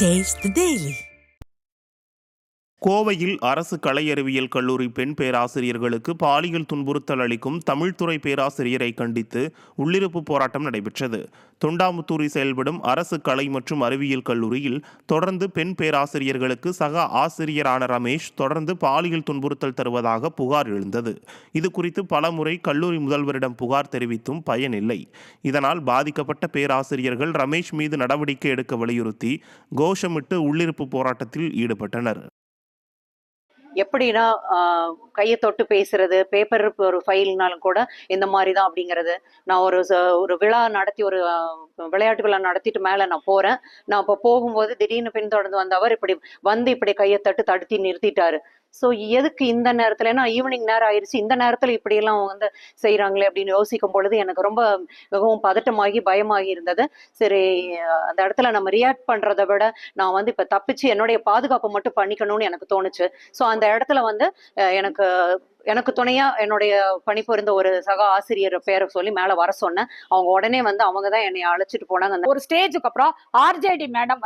Taste the Daily. கோவையில் அரசு கலை அறிவியல் கல்லூரி பெண் பேராசிரியர்களுக்கு பாலியல் துன்புறுத்தல் அளிக்கும் தமிழ்துறை பேராசிரியரை கண்டித்து உள்ளிருப்பு போராட்டம் நடைபெற்றது. தொண்டாமுத்தூரில் செயல்படும் அரசு கலை மற்றும் அறிவியல் கல்லூரியில் தொடர்ந்து பெண் பேராசிரியர்களுக்கு சக ஆசிரியரான ரமேஷ் தொடர்ந்து பாலியல் துன்புறுத்தல் தருவதாக புகார் எழுந்தது. இதுகுறித்து பலமுறை கல்லூரி முதல்வரிடம் புகார் தெரிவித்தும் பயனில்லை. இதனால் பாதிக்கப்பட்ட பேராசிரியர்கள் ரமேஷ் மீது நடவடிக்கை எடுக்க வலியுறுத்தி கோஷமிட்டு உள்ளிருப்பு போராட்டத்தில் ஈடுபட்டனர். எப்படின்னா கையை தொட்டு பேசுறது, பேப்பர் ஒரு ஃபைல்னாலும் கூட இந்த மாதிரி தான் அப்படிங்கிறது. நான் ஒரு விழா நடத்தி ஒரு விளையாட்டு விழா நடத்திட்டு மேலே நான் போகிறேன். நான் இப்போ போகும்போது திடீர்னு பின்தொடர்ந்து வந்தவர் இப்படி கையை தடுத்தி நிறுத்திட்டாரு. ஸோ எதுக்கு இந்த நேரத்தில், ஏன்னா ஈவினிங் நேரம் ஆயிடுச்சு, இந்த நேரத்தில் இப்படியெல்லாம் செய்கிறாங்களே அப்படின்னு யோசிக்கும் பொழுது எனக்கு ரொம்ப மிகவும் பதட்டமாகி பயமாகி இருந்தது. சரி, அந்த இடத்துல நம்ம ரியாக்ட் பண்ணுறதை விட நான் இப்போ தப்பிச்சு என்னுடைய பாதுகாப்பை மட்டும் பண்ணிக்கணும்னு எனக்கு தோணுச்சு. ஸோ அந்த இடத்துல எனக்கு துணையா என்னுடைய பணிபுரிந்த ஒரு சக ஆசிரியர் பேரை சொல்லி மேல வர சொன்னேன். அவங்க உடனே அவங்க தான் என்னை அழைச்சிட்டு போனாங்க. ஒரு ஸ்டேஜுக்கு அப்புறம் ஆர்ஜேடி மேடம்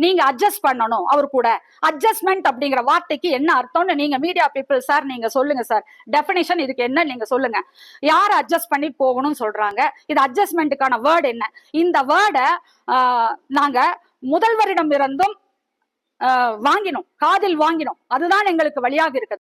நீங்க அட்ஜஸ்ட் பண்ணணும், அவர் கூட அட்ஜஸ்ட்மெண்ட் அப்படிங்கிற வார்த்தைக்கு என்ன அர்த்தம்னு நீங்க மீடியா பீப்புள் சார் நீங்க சொல்லுங்க சார், டெபினிஷன் இதுக்கு என்ன நீங்க சொல்லுங்க. யார் அட்ஜஸ்ட் பண்ணி போகணும்னு சொல்றாங்க, இது அட்ஜஸ்ட்மெண்ட்டுக்கான வேர்டு என்ன? இந்த வேர்டை நாங்க முதல்வரிடம் இருந்தும் வாங்கினோம், காதில் வாங்கினோம். அதுதான் எங்களுக்கு வழியாக இருக்குது.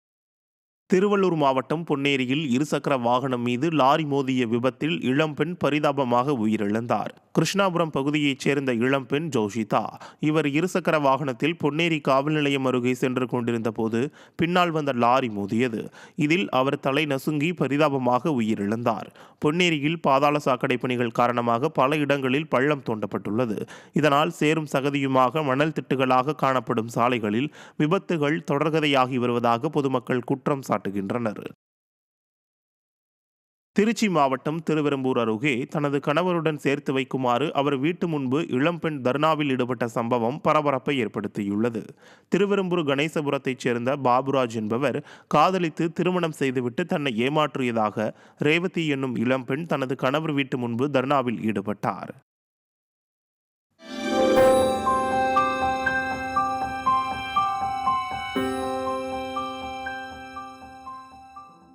திருவள்ளூர் மாவட்டம் பொன்னேரியில் இருசக்கர வாகனம் மீது லாரி மோதிய விபத்தில் இளம்பெண் பரிதாபமாக உயிரிழந்தார். கிருஷ்ணாபுரம் பகுதியைச் சேர்ந்த இளம்பெண் ஜோஷிதா. இவர் இருசக்கர வாகனத்தில் பொன்னேரி காவல் நிலையம் அருகே சென்று கொண்டிருந்த போது பின்னால் வந்த லாரி மோதியது. இதில் அவர் தலை நசுங்கி பரிதாபமாக உயிரிழந்தார். பொன்னேரியில் பாதாள சாக்கடை பணிகள் காரணமாக பல இடங்களில் பள்ளம் தோண்டப்பட்டுள்ளது. இதனால் சேரும் சகதியுமாக மணல் திட்டுகளாக காணப்படும் சாலைகளில் விபத்துகள் தொடர்கதையாகி வருவதாக பொதுமக்கள் குற்றம் சாட்டுகின்றனர். திருச்சி மாவட்டம் திருவெரும்பூர் அருகே தனது கணவருடன் சேர்த்து வைக்குமாறு அவர் வீட்டு முன்பு இளம்பெண் தர்ணாவில் ஈடுபட்ட சம்பவம் பரபரப்பை ஏற்படுத்தியுள்ளது. திருவெரும்பூர் கணேசபுரத்தைச் சேர்ந்த பாபுராஜ் என்பவர் காதலித்து திருமணம் செய்துவிட்டு தன்னை ஏமாற்றியதாக ரேவதி என்னும் இளம்பெண் தனது கணவர் வீட்டு முன்பு தர்ணாவில் ஈடுபட்டார்.